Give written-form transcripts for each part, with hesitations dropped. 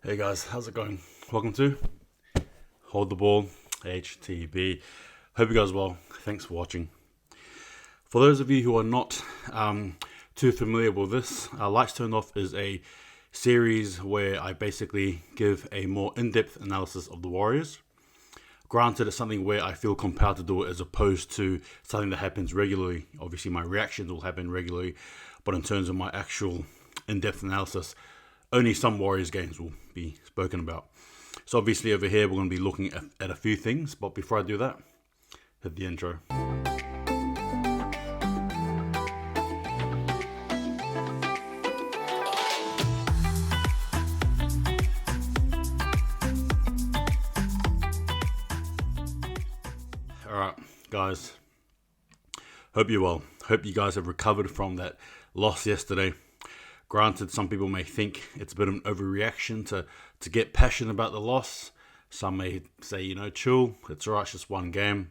Hey guys, how's it going? Welcome to Hold the Ball HTB. Hope you guys are well. Thanks for watching. For those of you who are not too familiar with this, Lights Turned Off is a series where I basically give a more in-depth analysis of the Warriors. Granted, it's something where I feel compelled to do it as opposed to something that happens regularly. Obviously, my reactions will happen regularly, but in terms of my actual in-depth analysis, only some Warriors games will be spoken about. So obviously over here, we're going to be looking at a few things, but before I do that, hit the intro. Alright, guys. Hope you're well. Hope you guys have recovered from that loss yesterday. Granted, some people may think it's a bit of an overreaction to get passionate about the loss. Some may say, chill, it's alright, it's just one game.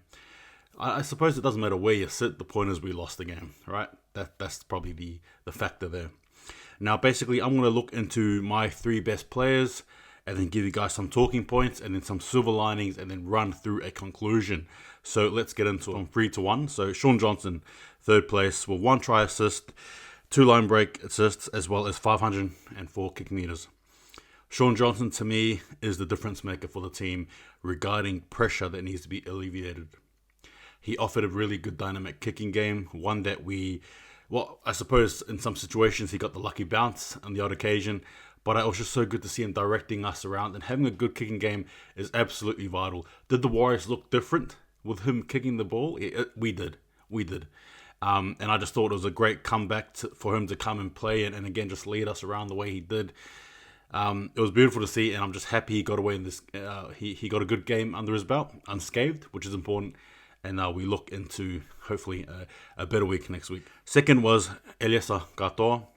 I suppose it doesn't matter where you sit, the point is we lost the game, right? That's probably the factor there. Now, basically, I'm going to look into my three best players and then give you guys some talking points and then some silver linings and then run through a conclusion. So let's get into it from 3-1. So Shaun Johnson, third place with 1 try assist, 2 line break assists, as well as 504 kick meters. Shaun Johnson, to me, is the difference maker for the team regarding pressure that needs to be alleviated. He offered a really good dynamic kicking game, one that I suppose in some situations he got the lucky bounce on the odd occasion, but it was just so good to see him directing us around, and having a good kicking game is absolutely vital. Did the Warriors look different with him kicking the ball? We did. And I just thought it was a great comeback for him to come and play and again just lead us around the way he did. It was beautiful to see, and I'm just happy he got away in this. He got a good game under his belt, unscathed, which is important. And we look into hopefully a better week next week. Second was ELIESA KATOA.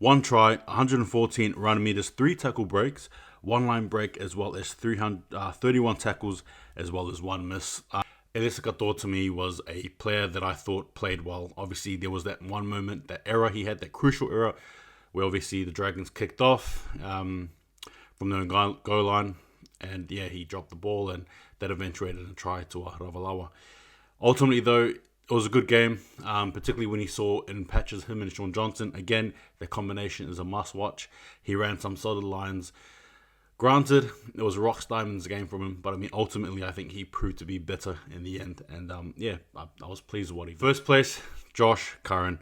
1 try, 114 run meters, 3 tackle breaks, 1 line break, as well as 31 tackles, as well as 1 miss. ELIESA KATOA to me was a player that I thought played well. Obviously, there was that one moment, that error he had, that crucial error, where obviously the Dragons kicked off from the goal line. And yeah, he dropped the ball, and that eventuated in a try to Ravalawa. Ultimately, though, it was a good game, particularly when he saw in patches him and Shaun Johnson. Again, the combination is a must-watch. He ran some solid lines. Granted, it was a Rocks Diamonds game from him, but ultimately, I think he proved to be better in the end. And I was pleased with what he did. First place, Josh Curran.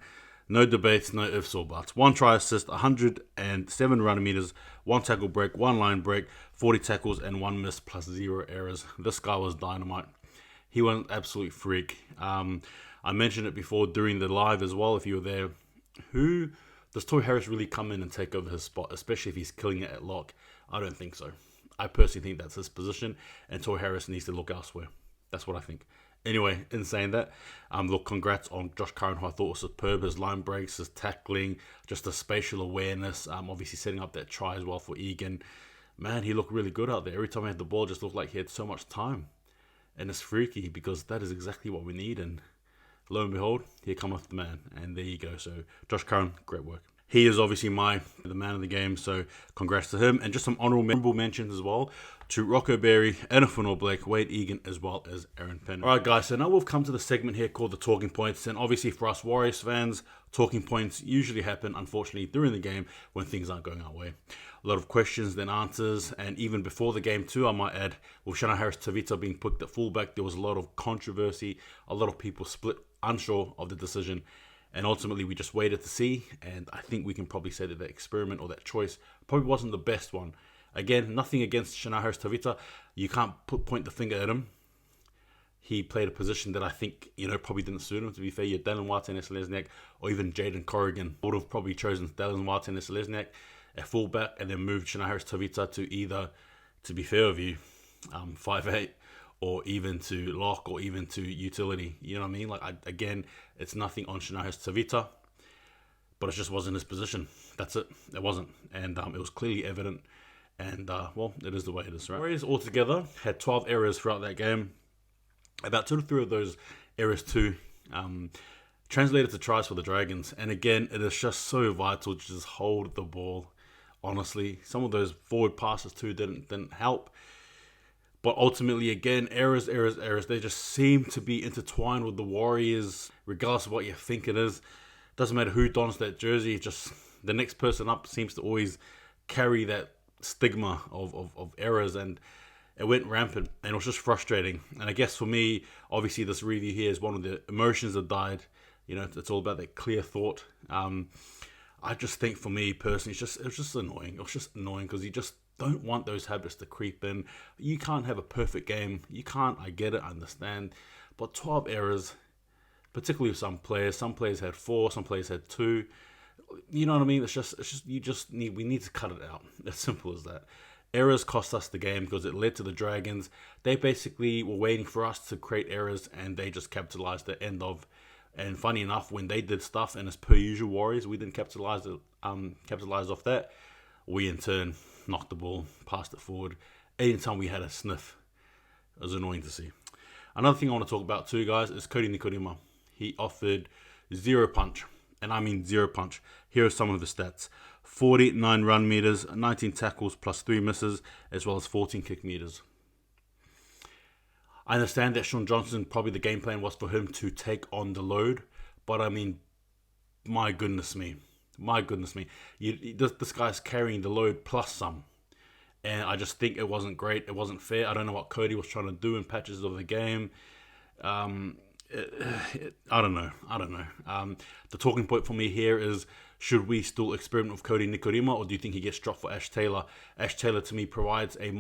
No debates, no ifs or buts. 1 try assist, 107 run meters, 1 tackle break, 1 line break, 40 tackles, and 1 miss plus 0 errors. This guy was dynamite. He was an absolute freak. I mentioned it before during the live as well, if you were there. Who does Toy Harris really come in and take over his spot, especially if he's killing it at lock? I don't think so. I personally think that's his position, and Toy Harris needs to look elsewhere. That's what I think. Anyway, in saying that, look, congrats on Josh Curran, who I thought was superb. His line breaks, his tackling, just the spatial awareness, obviously setting up that try as well for Egan. Man, he looked really good out there. Every time he had the ball, it just looked like he had so much time. And it's freaky because that is exactly what we need. And lo and behold, here cometh the man. And there you go. So Josh Curran, great work. He is obviously the man of the game. So congrats to him. And just some honourable mentions as well to Rocco Berry, Enofanor Blake, Wade Egan, as well as Aaron Penn. All right, guys. So now we've come to the segment here called the Talking Points. And obviously for us Warriors fans, talking points usually happen, unfortunately, during the game when things aren't going our way. A lot of questions, then answers, and even before the game too, I might add, with Shana Harris-Tavita being put at fullback, there was a lot of controversy, a lot of people split, unsure of the decision, and ultimately we just waited to see, and I think we can probably say that experiment or that choice probably wasn't the best one. Again, nothing against Shana Harris-Tavita. You can't point the finger at him. He played a position that I think, probably didn't suit him, to be fair. You had Dallin Watene-Selesniak or even Jaden Corrigan would have probably chosen Dallin Watene-Selesniak at fullback and then moved Shana Harris-Tavita to either, to be fair with you, 5'8", or even to lock, or even to utility. You know what I mean? Again, it's nothing on Shana Harris-Tavita, but it just wasn't his position. That's it. It wasn't. And it was clearly evident. And, it is the way it is, right? Warriors altogether had 12 errors throughout that game. About 2 to 3 of those errors too translated to tries for the Dragons. And again, it is just so vital to just hold the ball. honestly. Some of those forward passes too didn't help. But ultimately, again, errors. They just seem to be intertwined with the Warriors, regardless of what you think it is. Doesn't matter who dons that jersey, just the next person up seems to always carry that stigma of errors, and it went rampant, and it was just frustrating. And I guess for me, obviously, this review here is one of the emotions that died. It's all about that clear thought. I just think for me personally, it was just annoying. It was just annoying because you just don't want those habits to creep in. You can't have a perfect game. You can't. I get it. I understand. But 12 errors, particularly with some players. Some players had 4. Some players had 2. You know what I mean? We need to cut it out. As simple as that. Errors cost us the game because it led to the Dragons. They basically were waiting for us to create errors, and they just capitalized the end of. And funny enough, when they did stuff, and as per usual, Warriors, we didn't capitalize off that. We in turn knocked the ball, passed it forward. Anytime we had a sniff, it was annoying to see. Another thing I want to talk about too, guys, is KODI NIKORIMA. He offered 0 punch, and I mean 0 punch. Here are some of the stats: 49 run meters, 19 tackles plus 3 misses, as well as 14 kick meters. I understand that Shaun Johnson, probably the game plan was for him to take on the load, but I mean, my goodness me. This guy's carrying the load plus some. And I just think it wasn't great. It wasn't fair. I don't know what KODI was trying to do in patches of the game. I don't know. The talking point for me here is, should we still experiment with KODI NIKORIMA, or do you think he gets dropped for Ash Taylor? Ash Taylor, to me, provides a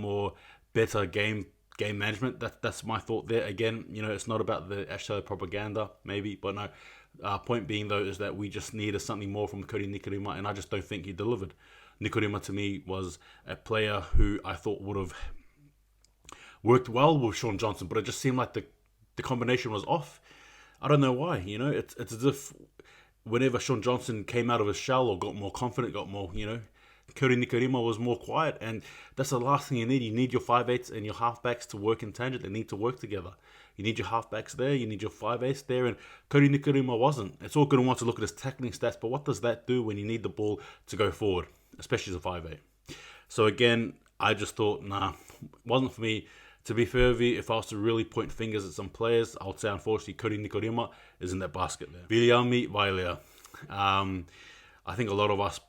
better game management. That's my thought there. Again, it's not about the Ash Taylor propaganda, maybe, but no. Point being, though, is that we just needed something more from KODI NIKORIMA, and I just don't think he delivered. NIKORIMA, to me, was a player who I thought would have worked well with Shaun Johnson, but it just seemed like the combination was off. I don't know why. It's as if whenever Shaun Johnson came out of his shell or got more confident, got more, KODI NIKORIMA was more quiet, and that's the last thing you need. You need your 5'8" and your halfbacks to work in tangent. They need to work together. You need your halfbacks there, you need your 5'8" there, and KODI NIKORIMA wasn't. It's all good and well to look at his tackling stats, but what does that do when you need the ball to go forward, especially as a 5'8"? So again, I just thought, nah, it wasn't for me. To be fair with you, if I was to really point fingers at some players, I would say, unfortunately, KODI NIKORIMA is in that basket there. VILIAMI, VAILEA. I think a lot of us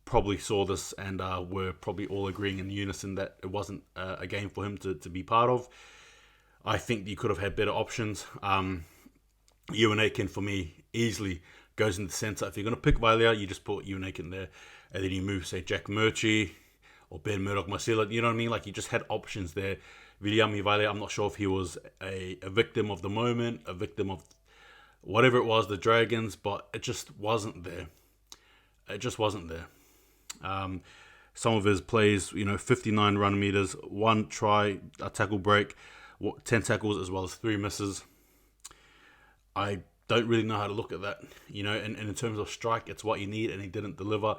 probably saw this and were probably all agreeing in unison that it wasn't a game for him to be part of. I think you could have had better options. Ewan Aitken, for me, easily goes in the centre. If you're going to pick VAILEA, you just put Ewan Aitken there, and then you move, say, Jack Murchie or Ben Murdoch-Masila. You know what I mean? Like, you just had options there. VILIAMI, VAILEA, I'm not sure if he was a victim of the moment, a victim of whatever it was, the Dragons, but it just wasn't there. Some of his plays, 59 run meters, 1 try, a tackle break, 10 tackles, as well as 3 misses. I don't really know how to look at that, and in terms of strike, it's what you need, and he didn't deliver.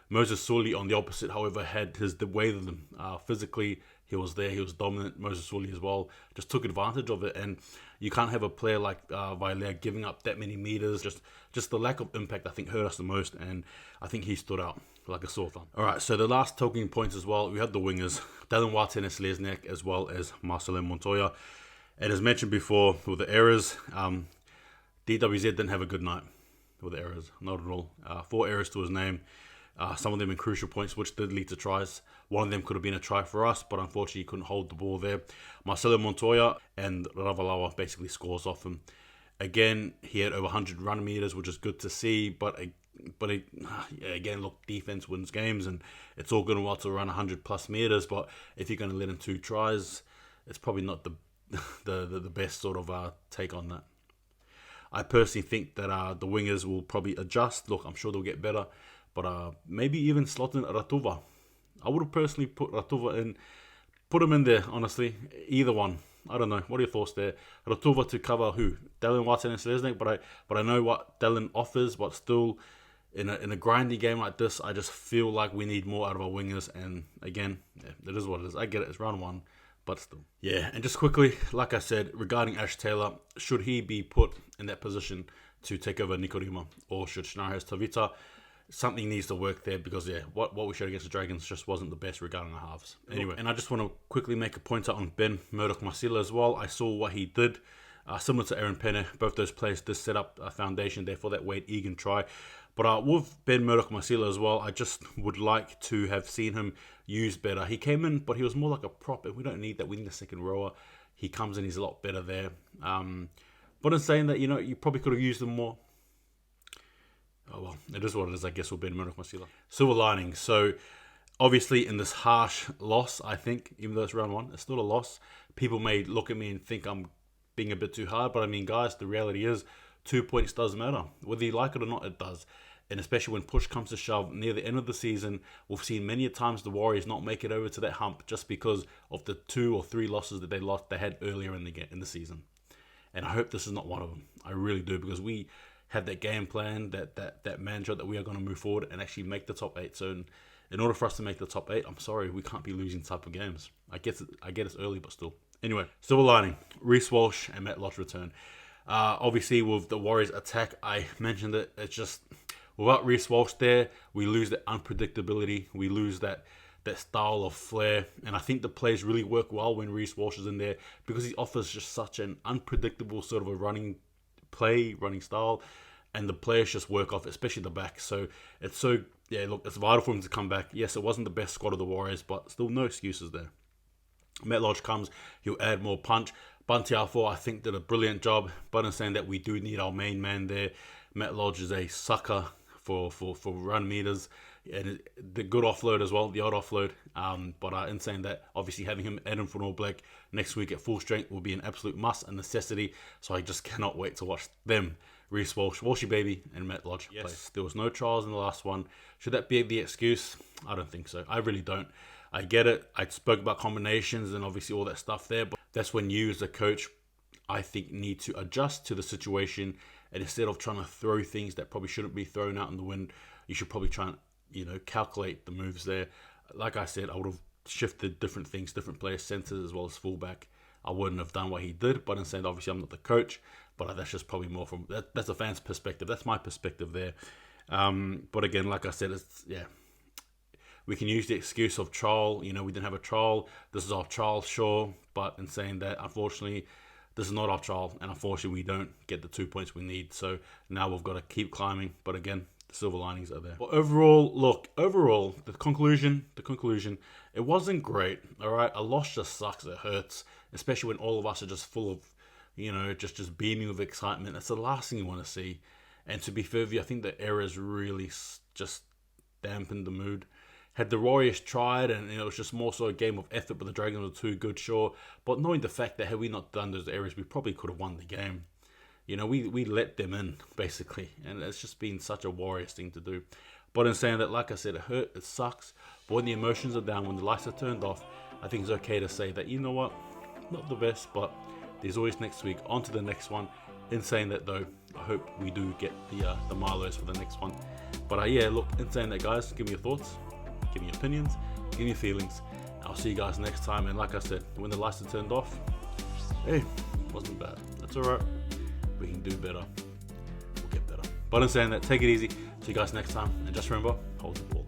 Moses Suli, on the opposite, however, had the way of them. Physically, he was there, he was dominant. Moses Suli as well just took advantage of it, and you can't have a player like VAILEA giving up that many meters. Just the lack of impact, I think, hurt us the most, and I think he stood out like a sore thumb. All right, so the last talking points as well, we had the wingers, Dallin Watene-Selesniak, as well as Marcelo Montoya. And as mentioned before, with the errors, DWZ didn't have a good night with the errors, not at all. 4 errors to his name. Some of them in crucial points, which did lead to tries. One of them could have been a try for us, but unfortunately he couldn't hold the ball there. Marcelo Montoya and Ravalawa basically scores off him. Again, he had over 100 run meters, which is good to see, but again, look, defense wins games, and it's all good and well to run 100 plus meters, but if you're going to let in 2 tries, it's probably not the best sort of take on that. I personally think that the wingers will probably adjust. Look, I'm sure they'll get better, but maybe even slot in Ratuva. I would have personally put Ratuva in, put him in there, honestly. Either one. I don't know. What are your thoughts there? Ratuva to cover who? Dallin Watene-Selesniak, but I know what Dallin offers, but still, in a grindy game like this, I just feel like we need more out of our wingers, and again, it is what it is. I get it, it's round 1, but still. Yeah, and just quickly, like I said, regarding Ash Taylor, should he be put in that position to take over NIKORIMA, or should Shinarez Tavita something needs to work there, because yeah, what we showed against the Dragons just wasn't the best regarding the halves. Anyway, and I just want to quickly make a point out on Ben Murdoch-Masila as well. I saw what he did. Similar to Aaron Penne, both those players did set up a foundation there for that Wade Egan try. But with Ben Murdoch-Masila as well, I just would like to have seen him used better. He came in, but he was more like a prop, and we don't need that. We need a second rower. He comes in, he's a lot better there. But in saying that, you probably could have used him more. Oh well, it is what it is, I guess, with Ben Murdoch-Masila. Silver lining. So, obviously, in this harsh loss, I think, even though it's round 1, it's still a loss. People may look at me and think I'm being a bit too hard, but I mean, guys, the reality is 2 points does matter. Whether you like it or not, it does. And especially when push comes to shove near the end of the season, we've seen many a times the Warriors not make it over to that hump just because of the 2 or 3 losses that they had earlier in the season. And I hope this is not one of them. I really do, because we had that game plan, that mantra that we are going to move forward and actually make the top 8. So in order for us to make the top 8, I'm sorry, we can't be losing type of games. I get it's early, but still. Anyway, silver lining, Reece Walsh and Matt Lodge return. Obviously, with the Warriors attack, I mentioned it. It's just, without Reece Walsh there, we lose that unpredictability. We lose that style of flair. And I think the plays really work well when Reece Walsh is in there, because he offers just such an unpredictable sort of a running style. And the players just work off, especially the back. So it's it's vital for him to come back. Yes, it wasn't the best squad of the Warriors, but still no excuses there. Matt Lodge comes, he'll add more punch. Bunty Afo, I think, did a brilliant job, but in saying that, we do need our main man there. Matt Lodge is a sucker for run meters, and the good offload as well, the odd offload. But in saying that, obviously having him add him for All Black next week at full strength will be an absolute must, a necessity. So I just cannot wait to watch them, Reece Walsh, Walshy Baby, and Matt Lodge play. There was no trials in the last one. Should that be the excuse? I don't think so. I really don't. I get it. I spoke about combinations and obviously all that stuff there, but that's when you as a coach, I think, need to adjust to the situation, and instead of trying to throw things that probably shouldn't be thrown out in the wind, you should probably try and calculate the moves there. Like I said, I would have shifted different things, different players, centers as well as fullback. I wouldn't have done what he did, but instead, obviously, I'm not the coach, but that's just probably more from that's a fan's perspective. That's my perspective there. But again, like I said, we can use the excuse of trial. We didn't have a trial. This is our trial, sure. But in saying that, unfortunately, this is not our trial. And unfortunately, we don't get the 2 points we need. So now we've got to keep climbing. But again, the silver linings are there. But overall, the conclusion, it wasn't great. All right, a loss just sucks. It hurts, especially when all of us are just full of, just beaming with excitement. It's the last thing you want to see. And to be fair with you, I think the errors really just dampened the mood. Had the Warriors tried, and it was just more so a game of effort, but the Dragons were too good, sure. But knowing the fact that had we not done those areas, we probably could have won the game. We let them in, basically. And it's just been such a Warriors thing to do. But in saying that, like I said, it hurt, it sucks. But when the emotions are down, when the lights are turned off, I think it's okay to say that, you know what, not the best, but there's always next week. On to the next one. In saying that, though, I hope we do get the Milos for the next one. But in saying that, guys, give me your thoughts. Give me your opinions, give me your feelings. I'll see you guys next time. And like I said, when the lights are turned off, hey, wasn't bad. That's alright. We can do better. We'll get better. But in saying that, take it easy. See you guys next time. And just remember, hold the ball.